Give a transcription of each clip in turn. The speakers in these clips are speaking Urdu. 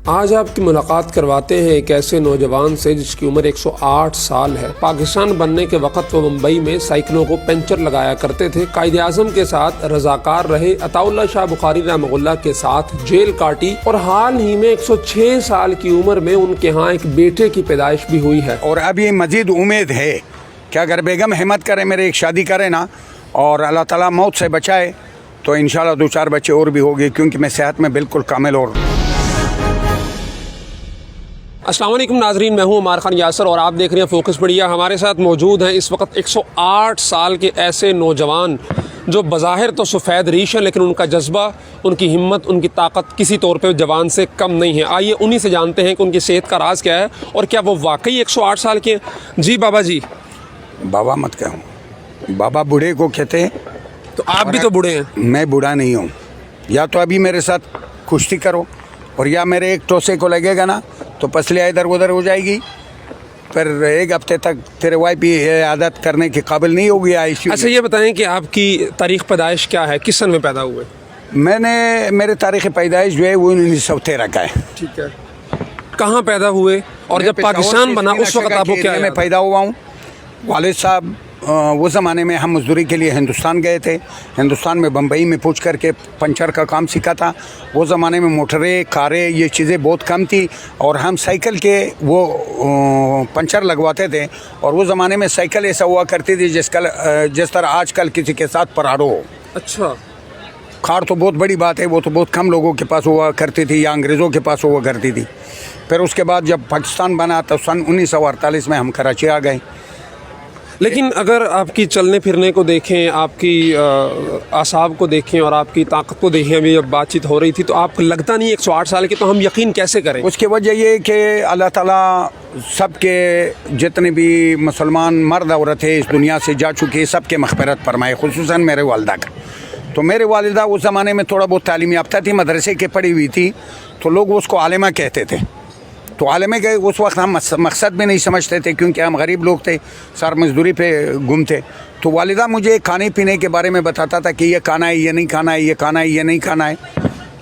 آج آپ کی ملاقات کرواتے ہیں ایک ایسے نوجوان سے جس کی عمر 108 سال ہے۔ پاکستان بننے کے وقت وہ ممبئی میں سائیکلوں کو پنچر لگایا کرتے تھے۔ قائد اعظم کے ساتھ رضاکار رہے، عطا اللہ شاہ بخاری رحمہ اللہ کے ساتھ جیل کاٹی، اور حال ہی میں 106 سال کی عمر میں ان کے ہاں ایک بیٹے کی پیدائش بھی ہوئی ہے۔ اور اب یہ مزید امید ہے کہ اگر بیگم ہمت کرے، میرے ایک شادی کرے نا، اور اللہ تعالیٰ موت سے بچائے، تو انشاءاللہ 2-4 بچے اور بھی ہوگی، کیونکہ میں صحت میں بالکل کامل اور السلام علیکم ناظرین، میں ہوں عمار خان یاسر اور آپ دیکھ رہے ہیں فوکس میڈیا۔ ہمارے ساتھ موجود ہیں اس وقت 108 سال کے ایسے نوجوان جو بظاہر تو سفید ریش ہیں، لیکن ان کا جذبہ، ان کی ہمت، ان کی طاقت کسی طور پہ جوان سے کم نہیں ہے۔ آئیے انہی سے جانتے ہیں کہ ان کی صحت کا راز کیا ہے اور کیا وہ واقعی 108 سال کے ہیں۔ جی بابا جی۔ بابا مت کہوں، بابا بوڑھے کو کہتے ہیں، تو آپ بھی تو بوڑھے ہیں۔ میں بوڑھا نہیں ہوں۔ یا تو ابھی میرے ساتھ کشتی کرو، اور یا میرے ایک ٹوسے کو لگے گا نا تو پسلیاں ادھر ادھر ہو جائے گی، پھر ایک ہفتے تک تیرے وائف بھی عادت کرنے کے قابل نہیں ہوگی۔ اچھا یہ بتائیں کہ آپ کی تاریخ پیدائش کیا ہے، کس سن میں پیدا ہوئے؟ میرے تاریخ پیدائش جو ہے وہ 1913 کا ہے۔ ٹھیک ہے، کہاں پیدا ہوئے اور جب پاکستان بنا اس وقت آپ کو کیا میں پیدا ہوا ہوں؟ والد صاحب وہ زمانے میں ہم مزدوری کے لیے ہندوستان گئے تھے۔ ہندوستان میں بمبئی میں پوچھ کر کے پنچر کا کام سیکھا تھا۔ وہ زمانے میں موٹریں، کاریں، یہ چیزیں بہت کم تھی، اور ہم سائیکل کے وہ پنچر لگواتے تھے۔ اور وہ زمانے میں سائیکل ایسا ہوا کرتی تھی جس طرح آج کل کسی کے ساتھ پراڑو ہو۔ اچھا، کار تو بہت بڑی بات ہے، وہ تو بہت کم لوگوں کے پاس ہوا کرتی تھی، یا انگریزوں کے پاس ہوا کرتی تھی۔ پھر اس کے بعد جب پاکستان بنا تو سن 1948 میں ہم کراچی آ گئے۔ لیکن اگر آپ کی چلنے پھرنے کو دیکھیں، آپ کی اعصاب کو دیکھیں اور آپ کی طاقت کو دیکھیں، ابھی جب بات چیت ہو رہی تھی تو آپ کو لگتا نہیں 108 سال کے، تو ہم یقین کیسے کریں؟ اس کی وجہ یہ کہ اللہ تعالیٰ سب کے جتنے بھی مسلمان مرد عورت ہے اس دنیا سے جا چکے سب کے مغفرت فرمائے، خصوصاً میرے والدہ کا۔ تو میرے والدہ اس زمانے میں تھوڑا بہت تعلیم یافتہ تھی، مدرسے کے پڑھی ہوئی تھی، تو لوگ اس کو عالمہ کہتے تھے۔ تو عالمہ کے اس وقت ہم مقصد بھی نہیں سمجھتے تھے، کیونکہ ہم غریب لوگ تھے، سر مزدوری پہ گم تھے۔ تو والدہ مجھے کھانے پینے کے بارے میں بتاتا تھا کہ یہ کھانا ہے، یہ نہیں کھانا ہے، یہ کھانا ہے، یہ نہیں کھانا ہے۔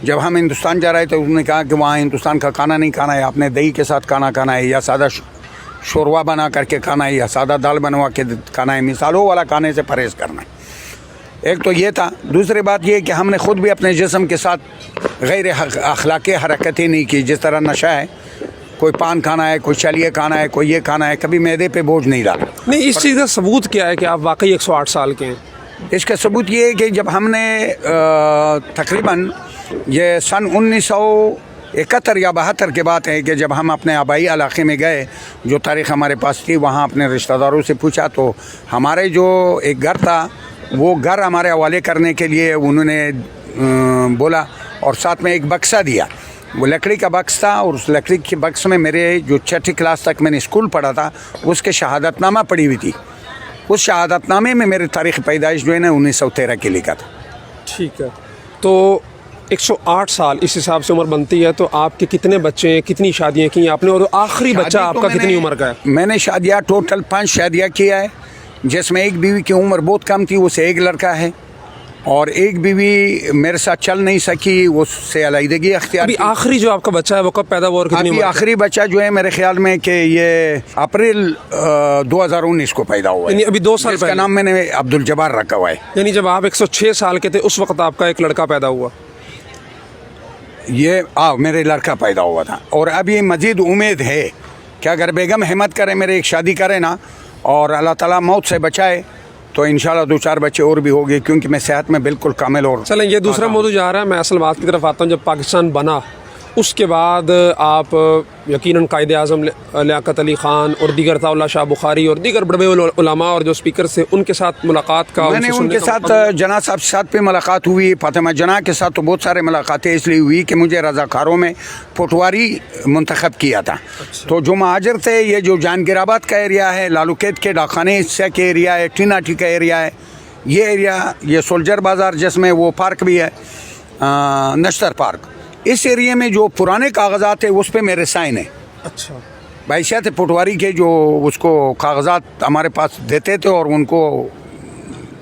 جب ہم ہندوستان جا رہے تھے انہوں نے کہا کہ وہاں ہندوستان کا کھانا نہیں کھانا ہے، آپ نے دہی کے ساتھ کھانا کھانا ہے، یا سادہ شوروا بنا کر کے کھانا ہے، یا سادہ دال بنوا کے کھانا ہے، مثالوں والا کھانے سے پرہیز کرنا ہے۔ ایک تو یہ تھا۔ دوسری بات یہ کہ ہم نے خود بھی اپنے جسم کے ساتھ غیر اخلاقی حرکتیں نہیں کی، جس طرح نشہ ہے، کوئی پان کھانا ہے، کوئی چلیے کھانا ہے، کوئی یہ کھانا ہے، کبھی معدے پہ بوجھ نہیں ڈالا۔ نہیں، اس چیز کا ثبوت کیا ہے کہ آپ واقعی 108 سال کے ہیں؟ اس کا ثبوت یہ ہے کہ جب ہم نے تقریباً یہ سن 1971 یا 72 کے بات ہے کہ جب ہم اپنے آبائی علاقے میں گئے، جو تاریخ ہمارے پاس تھی، وہاں اپنے رشتہ داروں سے پوچھا تو ہمارے جو ایک گھر تھا وہ گھر ہمارے حوالے کرنے کے لیے انہوں نے بولا، اور ساتھ میں ایک بکسا دیا۔ وہ لکڑی کا بکس تھا، اور اس لکڑی کے بکس میں میرے جو 6ٹھی کلاس تک میں نے اسکول پڑھا تھا اس کے شہادت نامہ پڑھی ہوئی تھی۔ اس شہادت نامے میں میرے تاریخ پیدائش جو ہے نا 1913 کے لکھا تھا۔ ٹھیک ہے، تو 108 سال اس حساب سے عمر بنتی ہے، تو آپ کے کتنے بچے ہیں، کتنی شادیاں کی آپ نے، اور آخری بچہ آپ کا کتنی عمر کا ہے؟ میں نے شادیاں ٹوٹل 5 شادیاں کیا ہے، جس میں ایک بیوی کی عمر بہت کم تھی، اسے ایک لڑکا ہے، اور ایک بیوی میرے ساتھ چل نہیں سکی، اس سے علیحدگی اختیار کی۔ ابھی آخری جو آپ کا بچہ ہے وہ کب پیدا ہوا اور کتنی ابھی عمر؟ آخری بچہ جو ہے میرے خیال میں کہ یہ اپریل 2019 کو پیدا ہوا ہے، یعنی ابھی 2 سال اس کا پہلے۔ نام میں نے عبدالجبار رکھا ہوا ہے۔ یعنی جب آپ 106 سال کے تھے اس وقت آپ کا ایک لڑکا پیدا ہوا؟ یہ میرے لڑکا پیدا ہوا تھا، اور اب یہ مزید امید ہے کہ اگر بیگم ہمت کرے، میرے ایک شادی کرے نا، اور اللہ تعالیٰ موت سے بچائے، تو انشاءاللہ 2-4 بچے اور بھی ہوگے، کیونکہ میں صحت میں بالکل کامل اور چلیں یہ دوسرا موضوع جا رہا ہے، میں اصل بات کی طرف آتا ہوں۔ جب پاکستان بنا اس کے بعد آپ یقیناً قائد اعظم لیاقت علی خان اور دیگر عطا اللہ شاہ بخاری اور دیگر بڑے علماء اور جو اسپیکر تھے ان کے ساتھ ملاقات کا، میں نے ان کے ساتھ جناح صاحب کے ساتھ بھی ملاقات ہوئی، فاطمہ جناح کے ساتھ تو بہت سارے ملاقاتیں اس لیے ہوئی کہ مجھے رضاکاروں میں پٹواری منتخب کیا تھا۔ تو جو مہاجر تھے، یہ جو جہانگیر آباد کا ایریا ہے، لالوکیت کے ڈاکخانے حصہ کے ایریا ہے، ٹیناٹی کا ایریا ہے، یہ ایریا، یہ سولجر بازار جس میں وہ پارک بھی ہے، نشتر پارک، اس ایریا میں جو پرانے کاغذات ہیں اس پہ میرے سائن ہیں۔ اچھا، بحیثیت پٹواری کے جو اس کو کاغذات ہمارے پاس دیتے تھے، اور ان کو